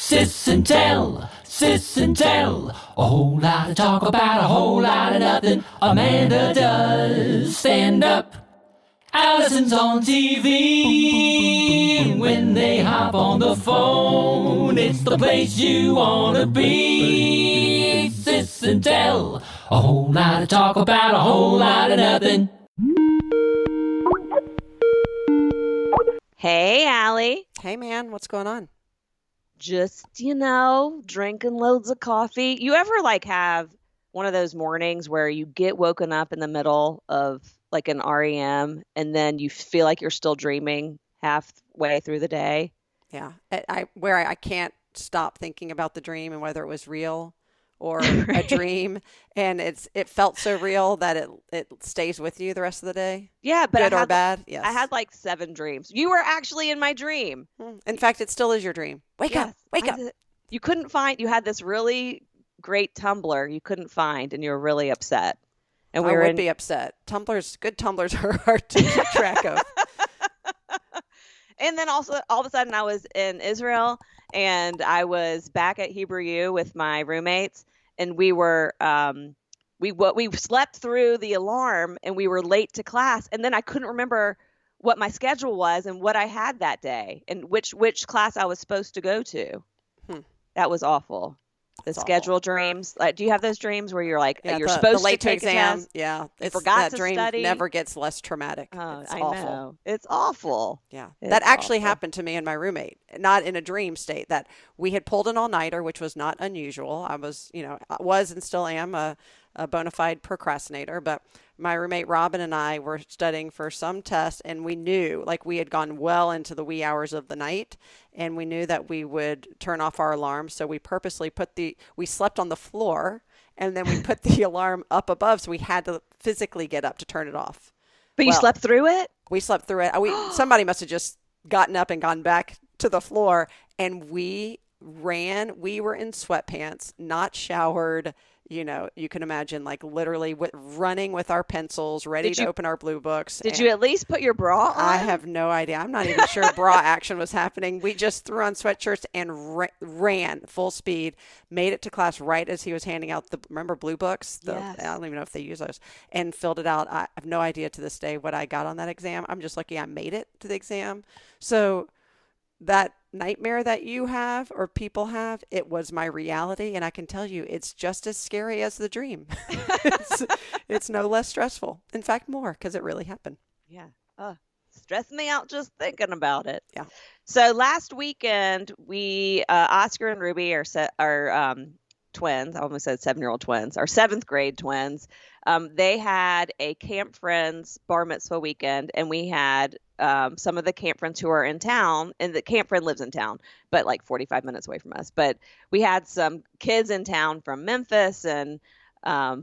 Sis and Tell, Sis and Tell. A whole lot of talk about a whole lot of nothing. Amanda does stand up. Alison's on TV. And when they hop on the phone, it's the place you want to be. Sis and Tell. A whole lot of talk about a whole lot of nothing. Hey, Allie. Hey, man, what's going on? Just, drinking loads of coffee. You ever have one of those mornings where you get woken up in the middle of an REM and then you feel like you're still dreaming halfway through the day? Yeah, I can't stop thinking about the dream and whether it was real or a dream, and it felt so real that it stays with you the rest of the day. Yeah, but good or bad. Yes, I had 7 dreams. You were actually in my dream. In fact, it still is your dream. Wake up! You couldn't find. You had this really great tumbler you couldn't find, and you were really upset. And I would be upset. Good tumblers are hard to keep track of. And then also, all of a sudden, I was in Israel, and I was back at Hebrew U with my roommates, and we were we slept through the alarm, and we were late to class, and then I couldn't remember what my schedule was and what I had that day, and which class I was supposed to go to. That was awful. That's schedule awful. Dreams. Do you have those dreams where you're you're the supposed late to take exam? a test? Yeah, forgot to dream study. Never gets less traumatic. It's awful. Know. It's awful. Yeah, it's that actually awful. happened to me and my roommate, not in a dream state. That we had pulled an all-nighter, which was not unusual. I was and still am a bona fide procrastinator, but my roommate Robin and I were studying for some test, and we knew, we had gone well into the wee hours of the night, and we knew that we would turn off our alarm. So we purposely we slept on the floor, and then we put the alarm up above, so we had to physically get up to turn it off. But you slept through it? We slept through it. Somebody must have just gotten up and gone back to the floor, and we ran. We were in sweatpants, not showered. You can imagine literally running with our pencils, ready to open our blue books. Did you at least put your bra on? I have no idea. I'm not even sure bra action was happening. We just threw on sweatshirts and ran full speed, made it to class right as he was handing out remember blue books? Yes. I don't even know if they use those, and filled it out. I have no idea to this day what I got on that exam. I'm just lucky I made it to the exam. So that nightmare that you have or people have, it was my reality, and I can tell you it's just as scary as the dream. It's no less stressful. In fact, more, because it really happened. Yeah. Stressed me out just thinking about it. Yeah. So last weekend, we Oscar and Ruby are twins. I almost said 7-year-old twins. Our 7th grade twins. They had a Camp Friends bar mitzvah weekend, and we had some of the camp friends who are in town, and the camp friend lives in town, but 45 minutes away from us. But we had some kids in town from Memphis and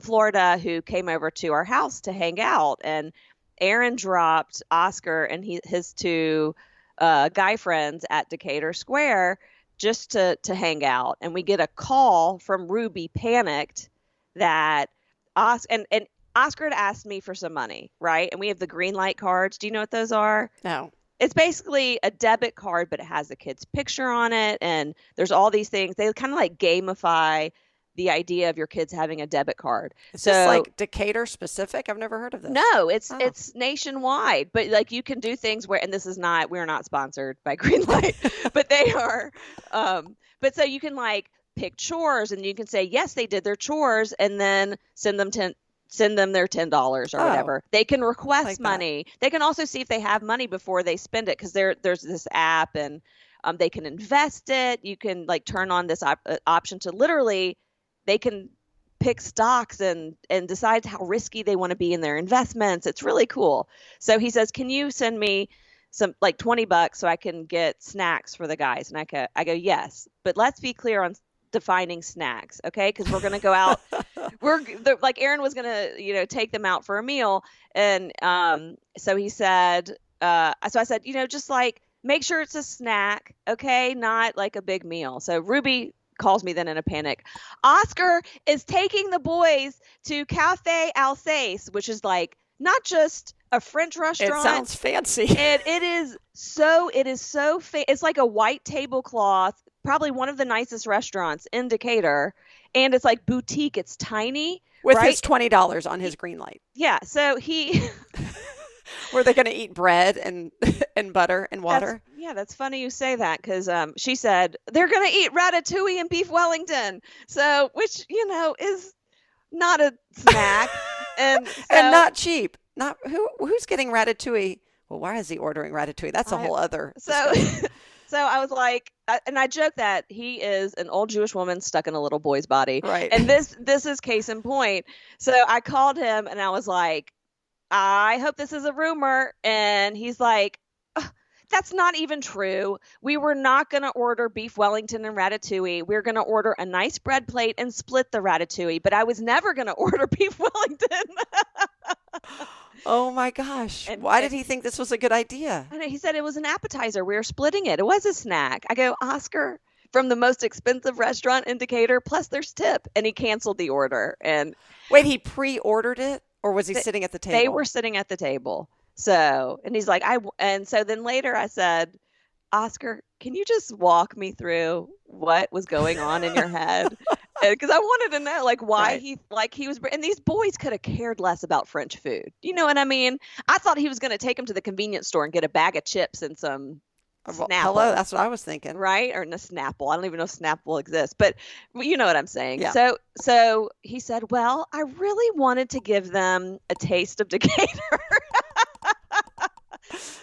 Florida who came over to our house to hang out. And Aaron dropped Oscar and his 2 guy friends at Decatur Square just to hang out. And we get a call from Ruby, panicked, that Oscar had asked me for some money, right? And we have the green light cards. Do you know what those are? No. It's basically a debit card, but it has the kid's picture on it. And there's all these things. They kind of gamify the idea of your kids having a debit card. Is this Decatur specific? I've never heard of this. No, it's nationwide, but you can do things where, and we're not sponsored by Greenlight, but they are. But so you can pick chores, and you can say, yes, they did their chores, and then send them their $10 or whatever. They can request money. They can also see if they have money before they spend it, because there's this app, and they can invest it. You can turn on this option to literally, they can pick stocks and decide how risky they want to be in their investments. It's really cool. So he says, can you send me some $20 so I can get snacks for the guys? And I go, yes, but let's be clear on defining snacks, okay? Because we're going to go out. Aaron was going to, take them out for a meal. And so he said, so I said, just make sure it's a snack, okay? Not a big meal. So Ruby calls me then in a panic. Oscar is taking the boys to Cafe Alsace, which is not just a French restaurant. It sounds fancy. And it is so it's like a white tablecloth probably one of the nicest restaurants in Decatur, and it's like boutique. It's tiny. With right? his $20 on his green light. Yeah. So he. Were they going to eat bread and butter and water? That's funny you say that, because she said they're going to eat ratatouille and beef Wellington. So, which, is not a snack. and not cheap. Not who's getting ratatouille? Well, why is he ordering ratatouille? That's a whole other. So I was like, and I joke that he is an old Jewish woman stuck in a little boy's body. Right. And this is case in point. So I called him and I was like, I hope this is a rumor. And he's like, that's not even true. We were not going to order beef Wellington and ratatouille. We're going to order a nice bread plate and split the ratatouille. But I was never going to order beef Wellington. Oh my gosh. Why did he think this was a good idea? I know, he said it was an appetizer. We were splitting it. It was a snack. I go, Oscar, from the most expensive restaurant in Decatur, plus there's tip. And he canceled the order. And wait, he pre-ordered it, or was he sitting at the table? They were sitting at the table. So, and he's like, and so then later I said, Oscar, can you just walk me through what was going on in your head? Because I wanted to know, like, why he was, and these boys could have cared less about French food. You know what I mean? I thought he was going to take them to the convenience store and get a bag of chips and some Snapple. Hello, that's what I was thinking. Right? Or a Snapple. I don't even know if Snapple exists, but you know what I'm saying. Yeah. So he said, well, I really wanted to give them a taste of Decatur.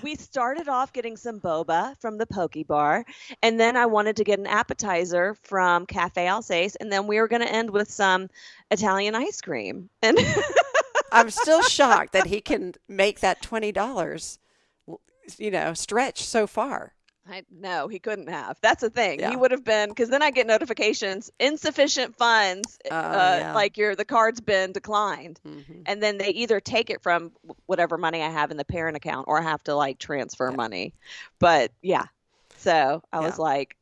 We started off getting some boba from the Poke Bar, and then I wanted to get an appetizer from Cafe Alsace, and then we were going to end with some Italian ice cream. And I'm still shocked that he can make that $20, stretch so far. No, he couldn't have. That's the thing. Yeah. He would have been, because then I get notifications, insufficient funds, like the card's been declined. Mm-hmm. And then they either take it from whatever money I have in the parent account, or I have to like transfer money. But yeah, so I was like,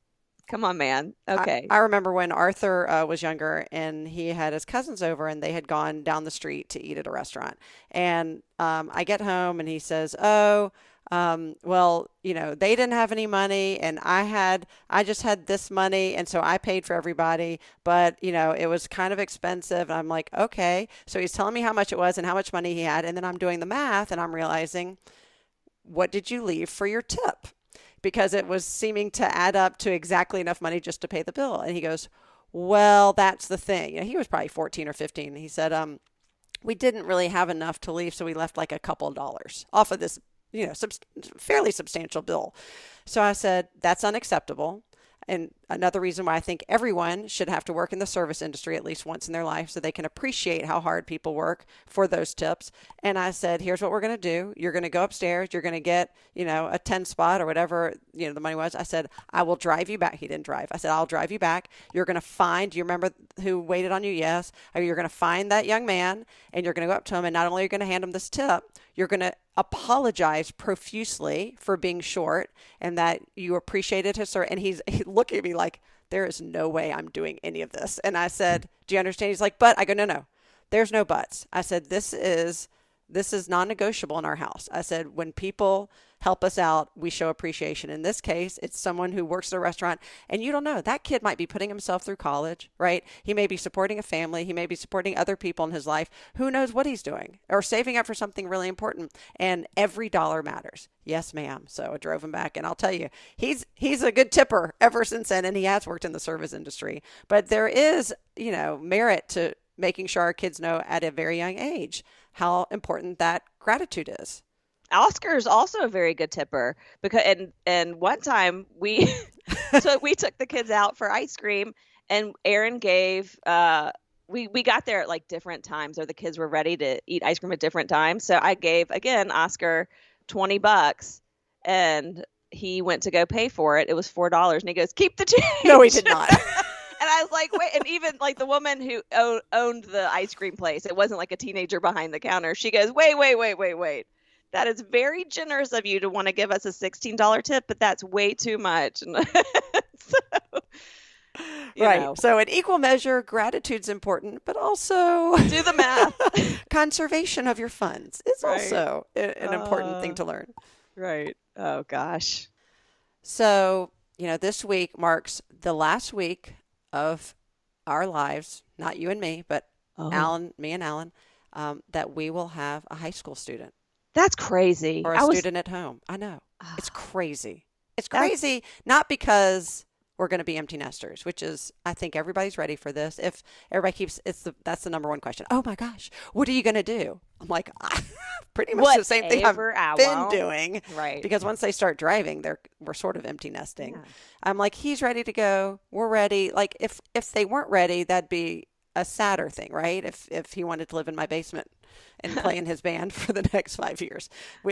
come on, man. Okay. I remember when Arthur was younger and he had his cousins over and they had gone down the street to eat at a restaurant. And I get home and he says, well, they didn't have any money and I just had this money. And so I paid for everybody, but it was kind of expensive. And I'm like, okay. So he's telling me how much it was and how much money he had. And then I'm doing the math and I'm realizing, what did you leave for your tip? Because it was seeming to add up to exactly enough money just to pay the bill. And he goes, well, that's the thing. He was probably 14 or 15. He said, we didn't really have enough to leave. So we left like a couple of dollars off of this fairly substantial bill. So I said, that's unacceptable. And another reason why I think everyone should have to work in the service industry at least once in their life so they can appreciate how hard people work for those tips. And I said, here's what we're going to do. You're going to go upstairs. You're going to get, a 10 spot or whatever, the money was. I said, I will drive you back. He didn't drive. I said, I'll drive you back. You're going to find, do you remember who waited on you? Yes. You're going to find that young man and you're going to go up to him. And not only are you going to hand him this tip, you're going to apologize profusely for being short and that you appreciated his service. And he looked at me like, there is no way I'm doing any of this. And I said, do you understand? He's like, but. I go, no, there's no buts. I said, this is non-negotiable in our house. I said, when people help us out, we show appreciation. In this case, it's someone who works at a restaurant and you don't know, that kid might be putting himself through college, right? He may be supporting a family. He may be supporting other people in his life. Who knows what he's doing or saving up for something really important. And every dollar matters. Yes, ma'am. So I drove him back and I'll tell you, he's a good tipper ever since then. And he has worked in the service industry, but there is, merit to making sure our kids know at a very young age how important that gratitude is. Oscar is also a very good tipper because and one time we we took the kids out for ice cream and Aaron gave we got there at like different times or the kids were ready to eat ice cream at different times. So I gave again Oscar $20 and he went to go pay for it. It was $4 and he goes, keep the change. No, he did not. And I was like, wait, and even like the woman who owned the ice cream place, it wasn't like a teenager behind the counter. She goes, wait. That is very generous of you to want to give us a $16 tip, but that's way too much. Right. So in equal measure, gratitude's important, but also do the math. Conservation of your funds is also an important thing to learn. Right. Oh, gosh. So this week marks the last week of our lives, not you and me, but me and Alan, that we will have a high school student. That's crazy. Or a student at home. I know. It's crazy. It's crazy, not because we're going to be empty nesters, which is, I think everybody's ready for this. If everybody keeps, that's the number one question. Oh my gosh, what are you going to do? I'm like, pretty much the same thing I've been doing. Right. Because once they start driving, we're sort of empty nesting. Yeah. I'm like, he's ready to go. We're ready. Like if they weren't ready, that'd be a sadder thing, right? If he wanted to live in my basement and play in his band for the next 5 years,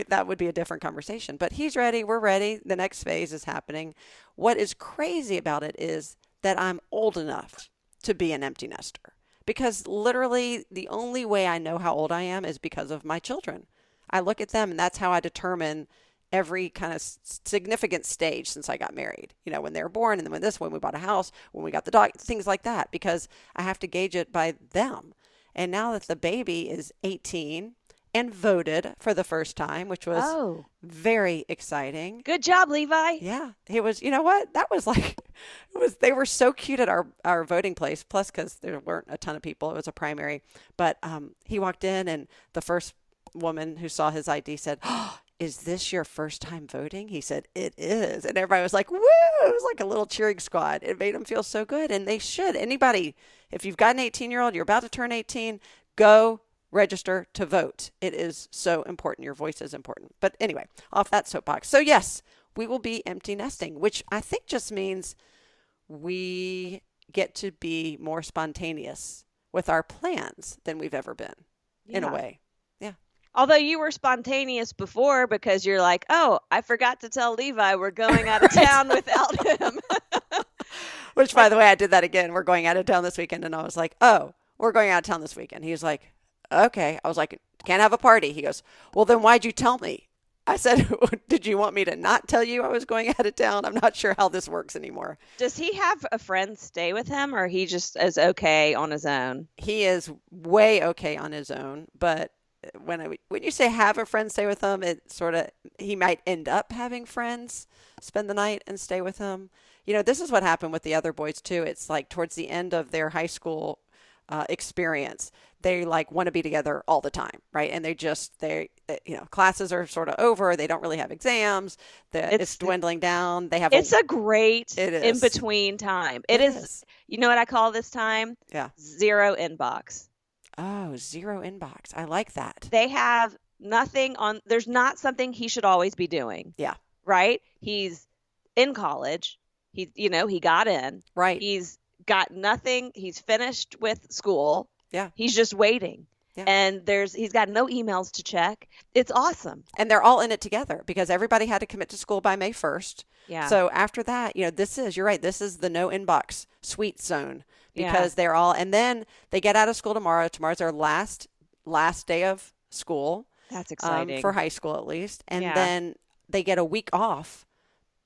that would be a different conversation. But he's ready. We're ready. The next phase is happening. What is crazy about it is that I'm old enough to be an empty nester, because literally the only way I know how old I am is because of my children. I look at them, and that's how I determine every kind of significant stage since I got married, when they were born, and then when we bought a house, when we got the dog, things like that, because I have to gauge it by them. And now that the baby is 18 and voted for the first time, which was very exciting. Good job, Levi. Yeah. He was, you know what? That was like, they were so cute at our voting place, plus because there weren't a ton of people. It was a primary. But he walked in, and the first woman who saw his ID said, "Is this your first time voting?" He said, "It is." And everybody was like, woo! It was like a little cheering squad. It made them feel so good. And they should. Anybody, if you've got an 18-year-old, you're about to turn 18, go register to vote. It is so important. Your voice is important. But anyway, off that soapbox. So yes, we will be empty nesting, which I think just means we get to be more spontaneous with our plans than we've ever been, in a way. Yeah. Although you were spontaneous before, because you're like, oh, I forgot to tell Levi we're going out of town without him. Which, by the way, I did that again. We're going out of town this weekend. And I was like, oh, we're going out of town this weekend. He was like, okay. I was like, can't have a party. He goes, well, then why'd you tell me? I said, did you want me to not tell you I was going out of town? I'm not sure how this works anymore. Does he have a friend stay with him, or he just is okay on his own? He is way okay on his own. But when you say have a friend stay with him, it sort of, he might end up having friends spend the night and stay with him. This is what happened with the other boys too. It's like towards the end of their high school experience, they like want to be together all the time, right? And classes are sort of over. They don't really have exams. It's dwindling down. It's a great in between time. It is. You know what I call this time? Yeah. Zero inbox. Oh, zero inbox. I like that. They have nothing on. There's not something he should always be doing. Yeah. Right. He's in college. He got in. Right. He's got nothing. He's finished with school. Yeah. He's just waiting. Yeah. And he's got no emails to check. It's awesome. And they're all in it together because everybody had to commit to school by May 1st. Yeah. So after that, you're right. This is the no inbox sweet zone because they're all, and then they get out of school tomorrow. Tomorrow's their last day of school. That's exciting. For high school at least. And then they get a week off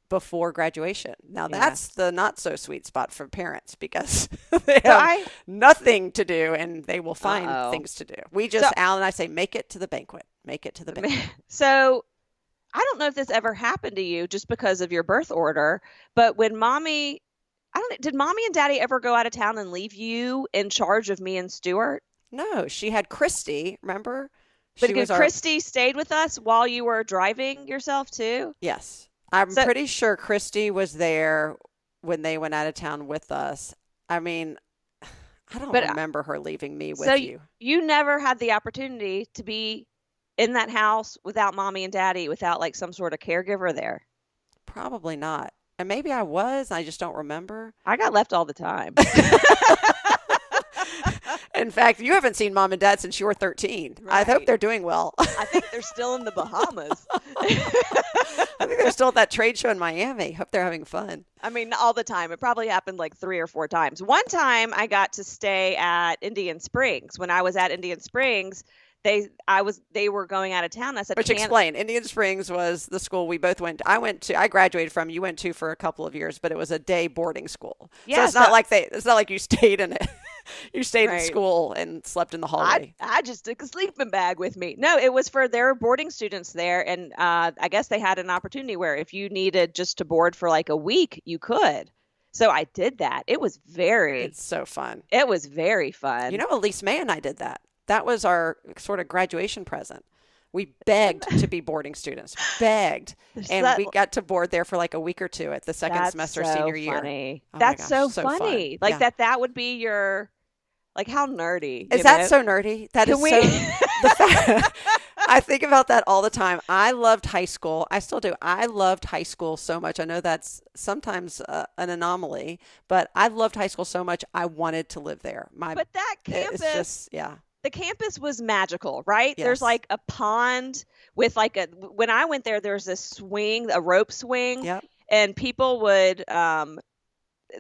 before graduation. Now that's the not so sweet spot for parents because they have nothing to do and they will find things to do. Al and I say, make it to the banquet. Make it to the banquet. So I don't know if this ever happened to you just because of your birth order, but when did mommy and daddy ever go out of town and leave you in charge of me and Stuart? No, she had Christy, remember? But Christy stayed with us while you were driving yourself too? Yes. I'm pretty sure Christy was there when they went out of town with us. I mean, I don't remember her leaving me with you. So you never had the opportunity to be in that house without mommy and daddy, without like some sort of caregiver there? Probably not. And maybe I was. I just don't remember. I got left all the time. In fact, you haven't seen mom and dad since you were 13. Right. I hope they're doing well. I think they're still in the Bahamas. I think they're still at that trade show in Miami. Hope they're having fun. I mean, all the time. It probably happened like 3 or 4 times. One time I got to stay at Indian Springs. When I was at Indian Springs, they were going out of town. I said, explain. Indian Springs was the school we both went to. I graduated from. You went to for a couple of years, but it was a day boarding school. Yeah, so it's not like you stayed in it. You stayed in Right. school and slept in the hallway. I just took a sleeping bag with me. No, it was for their boarding students there. And I guess they had an opportunity where if you needed just to board for like a week, you could. So I did that. It's so fun. It was very fun. You know, Elise May and I did that. That was our sort of graduation present. We begged to be boarding students, begged. And we got to board there for like a week or two at the second semester senior year. Funny. Oh my That's gosh, so fun. funny. Like that would be your, like how nerdy. Is that so nerdy? That is so, the fact, I think about that all the time. I loved high school. I still do. I loved high school so much. I know that's sometimes an anomaly, but I loved high school so much. I wanted to live there. But that campus, it's just, yeah. The campus was magical, right? Yes. There's like a pond with like when I went there, there's a swing, a rope swing. Yep. And people would,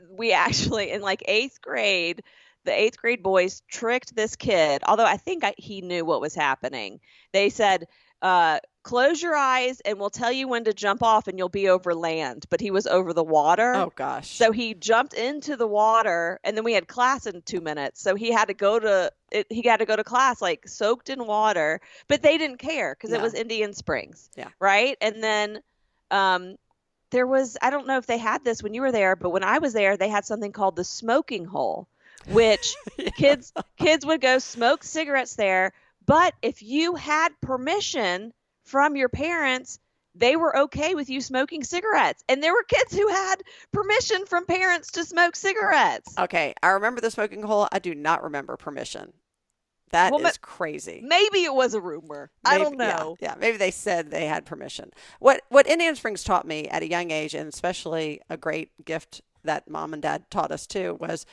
we actually, in like eighth grade, the eighth grade boys tricked this kid, although I think he knew what was happening. They said, close your eyes and we'll tell you when to jump off and you'll be over land. But he was over the water. Oh, gosh. So he jumped into the water and then we had class in 2 minutes. So he had to go to class like soaked in water, but they didn't care because it was Indian Springs. Yeah. Right. And then there was, I don't know if they had this when you were there, but when I was there, they had something called the smoking hole, which kids would go smoke cigarettes there. But if you had permission from your parents, they were okay with you smoking cigarettes. And there were kids who had permission from parents to smoke cigarettes. Okay. I remember the smoking hole. I do not remember permission. That is crazy. Maybe it was a rumor. I don't know. Yeah, maybe they said they had permission. What Indian Springs taught me at a young age, and especially a great gift that mom and dad taught us too, was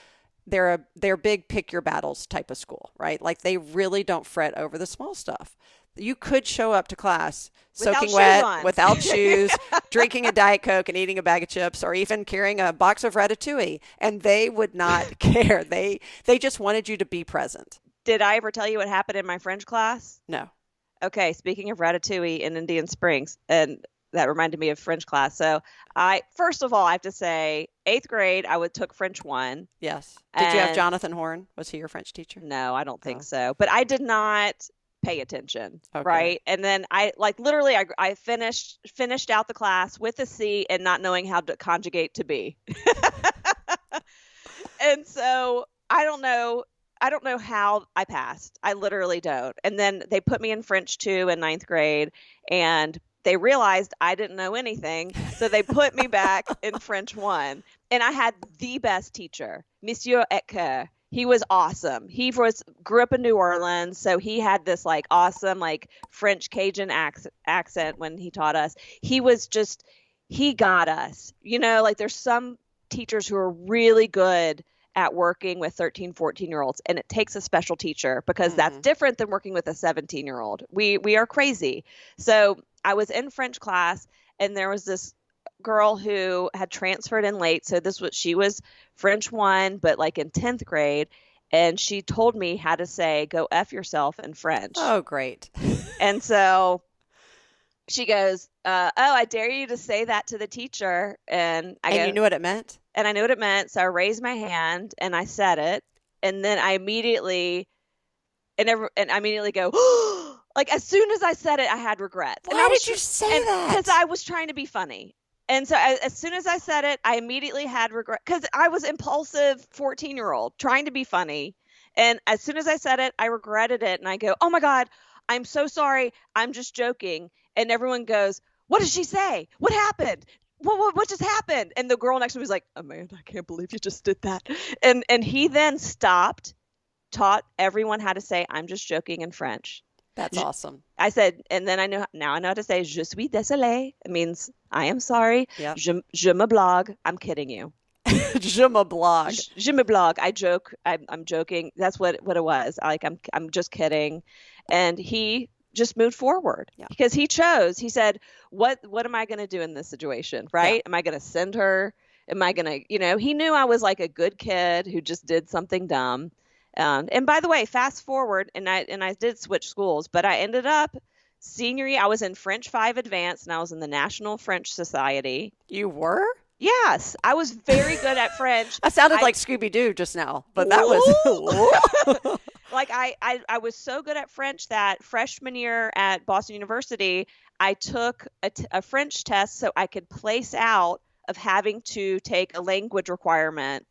they're big pick your battles type of school, right? Like they really don't fret over the small stuff. You could show up to class soaking wet, without shoes, drinking a Diet Coke and eating a bag of chips, or even carrying a box of Ratatouille, and they would not care. They just wanted you to be present. Did I ever tell you what happened in my French class? No. Okay, speaking of Ratatouille in Indian Springs, and that reminded me of French class. So first of all, I have to say, eighth grade, I took French 1. Yes. Did you have Jonathan Horn? Was he your French teacher? No, I don't think so. But I did not pay attention, right? And then I finished out the class with a C and not knowing how to conjugate to be. And so I don't know how I passed. I literally don't. And then they put me in French 2 in 9th grade, and they realized I didn't know anything. So they put me back in French 1. And I had the best teacher, Monsieur Etker. He was awesome. He grew up in New Orleans, so he had this like awesome like French Cajun accent when he taught us. He got us. You know, like there's some teachers who are really good at working with 13, 14-year-olds, and it takes a special teacher because that's different than working with a 17-year-old. We are crazy. So I was in French class, and there was this girl who had transferred in late. So she was French 1, but like in 10th grade. And she told me how to say, go F yourself in French. Oh, great. And so she goes, I dare you to say that to the teacher. And you knew what it meant? And I knew what it meant. So I raised my hand and I said it. And then I immediately go, like as soon as I said it, I had regrets. Why did you say that? Because I was trying to be funny. And so as soon as I said it, I immediately had regret because I was impulsive 14-year-old trying to be funny. And as soon as I said it, I regretted it. And I go, oh my God, I'm so sorry. I'm just joking. And everyone goes, what did she say? What happened? What just happened? And the girl next to me was like, Amanda, I can't believe you just did that. And he then stopped, taught everyone how to say, I'm just joking in French. That's awesome. I said, and then I know how to say, je suis désolé. It means I am sorry. Yep. Je me blague. I'm kidding you. Je me blague. Je me blague. I joke. I'm joking. That's what it was. I'm just kidding. And he just moved forward because he said, what am I going to do in this situation? Right. Yeah. Am I going to send her? Am I going to, he knew I was like a good kid who just did something dumb. And by the way, fast forward, and I did switch schools, but I ended up senior year. I was in French 5 Advanced, and I was in the National French Society. You were? Yes, I was very good at French. I sounded like Scooby-Doo just now, but that was like I was so good at French that freshman year at Boston University, I took a French test so I could place out of having to take a language requirement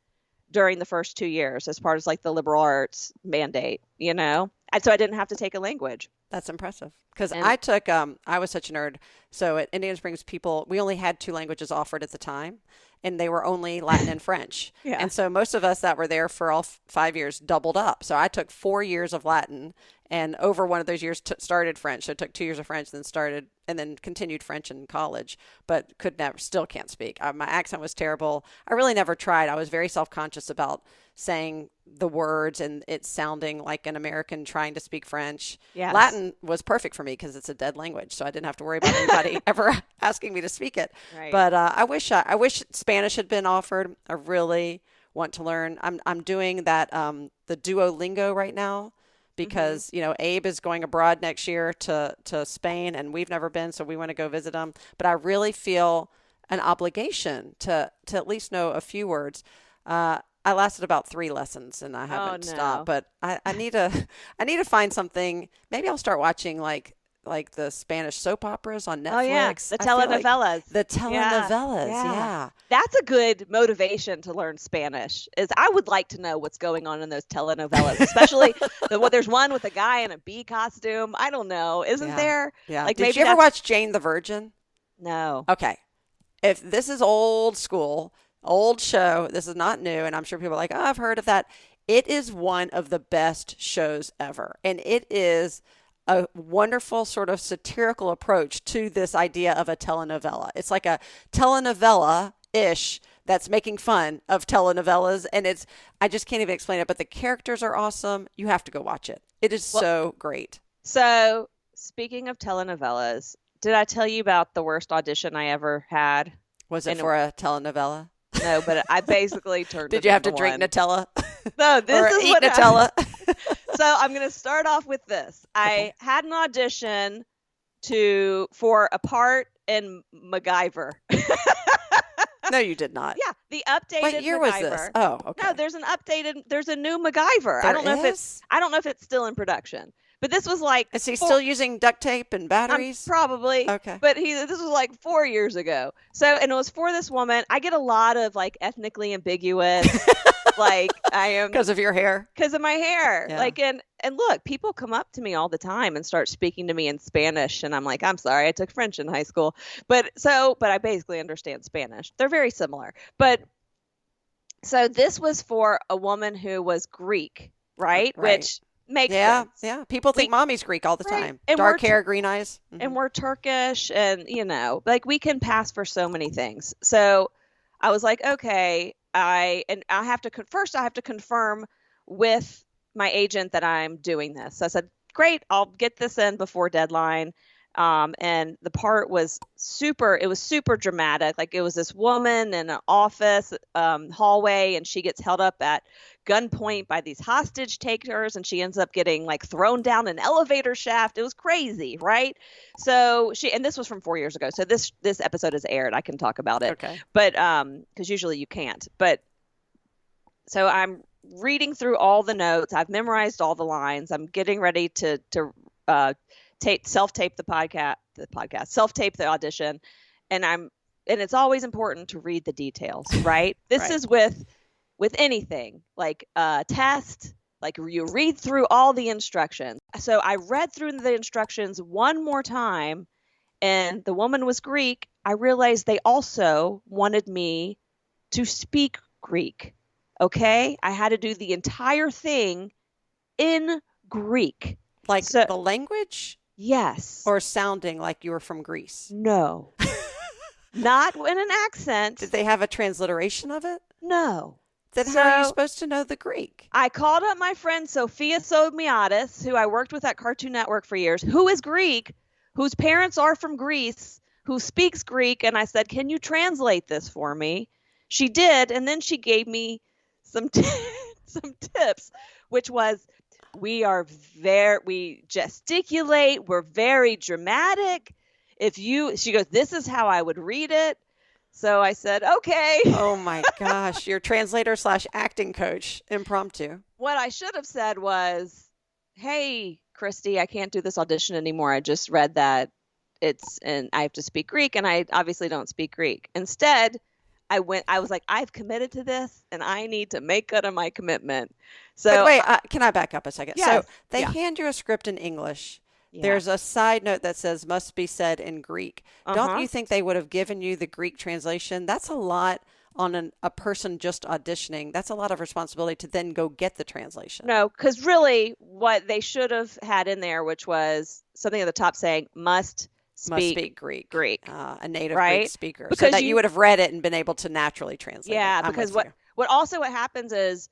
during the first 2 years as part of like the liberal arts mandate, and so I didn't have to take a language. That's impressive. Because I took, I was such a nerd. So at Indian Springs, we only had 2 languages offered at the time, and they were only Latin and French. Yeah. And so most of us that were there for all 5 years doubled up. So I took 4 years of Latin, and over one of those years started French. So I took 2 years of French, and then continued French in college, but still can't speak. My accent was terrible. I really never tried. I was very self-conscious about saying the words and it sounding like an American trying to speak French. Yes. Latin was perfect for me because it's a dead language, so I didn't have to worry about anybody ever asking me to speak it. Right. But I wish Spanish had been offered. I really want to learn. I'm doing that the Duolingo right now because Abe is going abroad next year to Spain, and we've never been, so we want to go visit him. But I really feel an obligation to at least know a few words. I lasted about 3 lessons and I haven't stopped, but I need to find something. Maybe I'll start watching like the Spanish soap operas on Netflix. Oh yeah, the telenovelas. The telenovelas, yeah. That's a good motivation to learn Spanish. Is I would like to know what's going on in those telenovelas, especially there's one with a guy in a bee costume. I don't know, isn't there? Yeah. Like, Did you ever watch Jane the Virgin? No. Okay. If this is old school, old show, this is not new, and I'm sure people are like, oh, I've heard of that. It is one of the best shows ever, and it is a wonderful sort of satirical approach to this idea of a telenovela. It's like a telenovela-ish that's making fun of telenovelas, and I just can't even explain it, but the characters are awesome. You have to go watch it. It is so great. So speaking of telenovelas, did I tell you about the worst audition I ever had? Was it for a telenovela? No, but I basically turned. Did you have to drink Nutella? No, this is eat what Nutella. So I'm going to start off with this. I had an audition for a part in MacGyver. No, you did not. Yeah, the updated. What year MacGyver. was this? Oh, okay. No, there's a new MacGyver. I don't know if it's still in production. But this was like. Is he still using duct tape and batteries? Probably. Okay. But this was like 4 years ago. So, and it was for this woman. I get a lot of like ethnically ambiguous, like I am. Because of your hair? Because of my hair. Yeah. Like, and look, people come up to me all the time and start speaking to me in Spanish. And I'm like, I'm sorry, I took French in high school. But I basically understand Spanish. They're very similar. But so this was for a woman who was Greek, right? Which makes sense. Yeah. People think mommy's Greek all the time. And dark hair, green eyes. Mm-hmm. And we're Turkish, and like we can pass for so many things. So I was like, okay, I have to confirm with my agent that I'm doing this. So I said, great, I'll get this in before deadline. And the part was super dramatic. Like it was this woman in an office hallway, and she gets held up at gunpoint by these hostage takers, and she ends up getting like thrown down an elevator shaft. It was crazy, right? So and this was from 4 years ago. So this episode is aired. I can talk about it. Okay. But because usually you can't. But so I'm reading through all the notes. I've memorized all the lines. I'm getting ready to self-tape self-tape the audition, and it's always important to read the details, right? This is with anything like a test, like you read through all the instructions. So I read through the instructions one more time, and the woman was Greek. I realized they also wanted me to speak Greek. Okay, I had to do the entire thing in Greek, like the language. Yes. Or sounding like you were from Greece? No. Not in an accent. Did they have a transliteration of it? No. Then how are you supposed to know the Greek? I called up my friend Sophia Somiadis, who I worked with at Cartoon Network for years, who is Greek, whose parents are from Greece, who speaks Greek, and I said, can you translate this for me? She did, and then she gave me some tips, which was, we gesticulate, we're very dramatic. She goes, this is how I would read it. So I said, okay. Oh my gosh. Your translator / acting coach, impromptu. What I should have said was, hey, Christy, I can't do this audition anymore. I just read that and I have to speak Greek, and I obviously don't speak Greek. Instead, I was like, I've committed to this and I need to make good on my commitment. So But wait, can I back up a second? Yes. So they hand you a script in English. Yeah. There's a side note that says must be said in Greek. Don't you think they would have given you the Greek translation? That's a lot on a person just auditioning. That's a lot of responsibility to then go get the translation. No, because really what they should have had in there, which was something at the top saying must speak Greek. A native right? Greek speaker. Because so that you would have read it and been able to naturally translate it. Yeah, I'm because with what happens is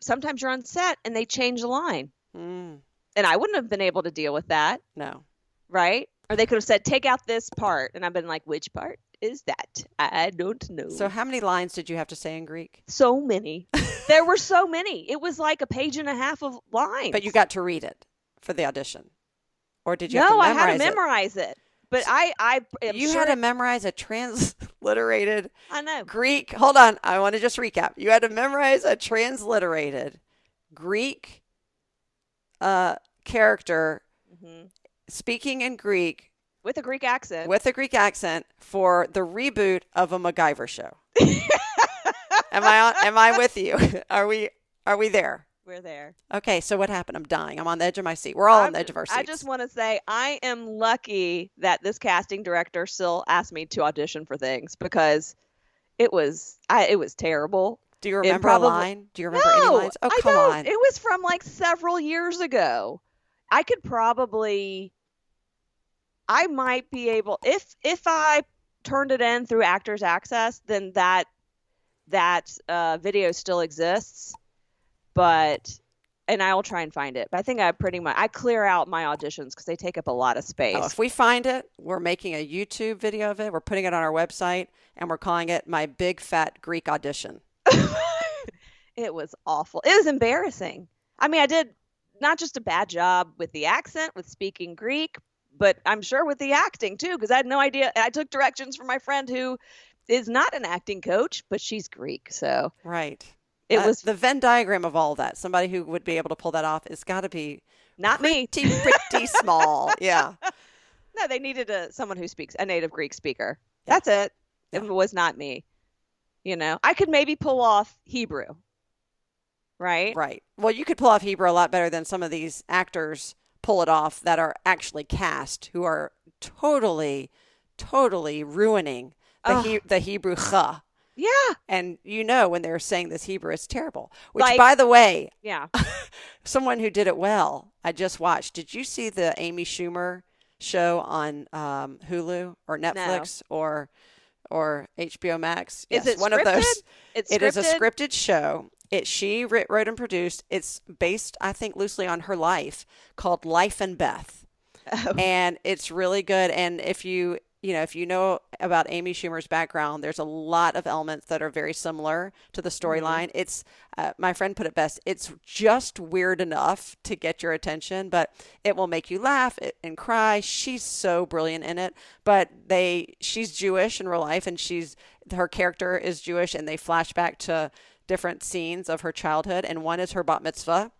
sometimes you're on set and they change the line. you. And I wouldn't have been able to deal with that. No. Right? Or they could have said, take out this part. And I've been like, which part is that? I don't know. So how many lines did you have to say in Greek? So many. There were so many. It was like a page and a half of lines. But you got to read it for the audition. Or did you No, have to I memorize had to memorize it. But I am You sure had to memorize a transliterated I know. Greek. Hold on. I want to just recap. You had to memorize a transliterated Greek character speaking in Greek With a Greek accent. for the reboot of a MacGyver show. Am I with you? Are we there? We're there. Okay, so what happened? I'm dying. I'm on the edge of my seat. We're all on the edge of our seats. I just want to say I am lucky that this casting director still asked me to audition for things because it was terrible. Do you remember a line? Do you remember any lines? Oh, come on. It was from like several years ago. I might be able, if I turned it in through Actors Access, then that video still exists. And I will try and find it. But I think I clear out my auditions because they take up a lot of space. Oh, if we find it, we're making a YouTube video of it. We're putting it on our website, and we're calling it My Big Fat Greek Audition. It was awful. It was embarrassing. I mean, I did not just a bad job with the accent, with speaking Greek, but I'm sure with the acting too, because I had no idea. I took directions from my friend who is not an acting coach, but she's Greek. So right. It was the Venn diagram of all that. Somebody who would be able to pull that off has got to be not me. Pretty small. Yeah. No, they needed someone who speaks a native Greek speaker. Yeah. That's it. Yeah. It was not me. I could maybe pull off Hebrew. Right? Right. Well, you could pull off Hebrew a lot better than some of these actors pull it off that are actually cast who are totally, totally ruining the Hebrew cha. Yeah. And when they're saying this Hebrew, it's terrible. Which, by the way, yeah, someone who did it well, I just watched. Did you see the Amy Schumer show on Hulu or Netflix or HBO Max? Is yes, it one scripted? of those. It's it scripted? Is a scripted show. She wrote and produced. It's based, I think, loosely on her life, called Life and Beth. Oh. And it's really good. And if you know about Amy Schumer's background, there's a lot of elements that are very similar to the storyline. Mm-hmm. It's my friend put it best. It's just weird enough to get your attention, but it will make you laugh and cry. She's so brilliant in it. But she's Jewish in real life, and her character is Jewish, and they flash back to different scenes of her childhood, and one is her bat mitzvah.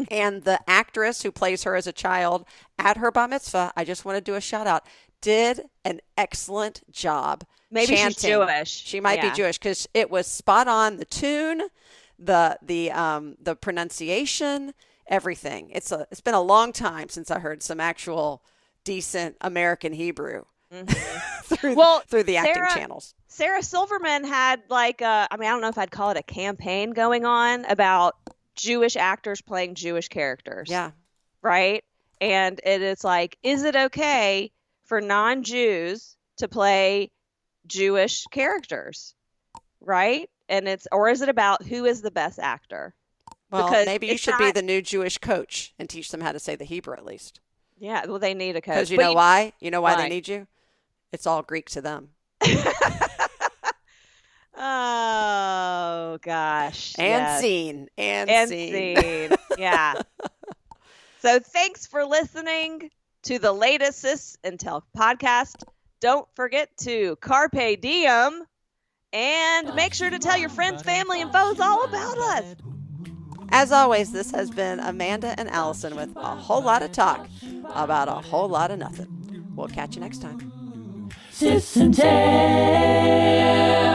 And the actress who plays her as a child at her bat mitzvah, I just want to do a shout out, did an excellent job. Maybe chanting. She's Jewish. She might be Jewish because it was spot on. The tune, the pronunciation, everything. It's been a long time since I heard some actual decent American Hebrew through the acting channels. Sarah Silverman had I don't know if I'd call it a campaign going on about Jewish actors playing Jewish characters. Yeah. Right? And it's like, is it okay for non-Jews to play Jewish characters? Right? And or is it about who is the best actor? Well, because maybe you should be the new Jewish coach and teach them how to say the Hebrew at least. Yeah, well, they need a coach. Because you know why? You know why they need you? It's all Greek to them. Oh, gosh. And scene. And scene. Yeah. So thanks for listening to the latest Sis Tell podcast. don't forget to carpe diem and make sure to tell your friends, family, and foes all about us. As always, this has been Amanda and Alison with a whole lot of talk about a whole lot of nothing. We'll catch you next time. Sis and Tell.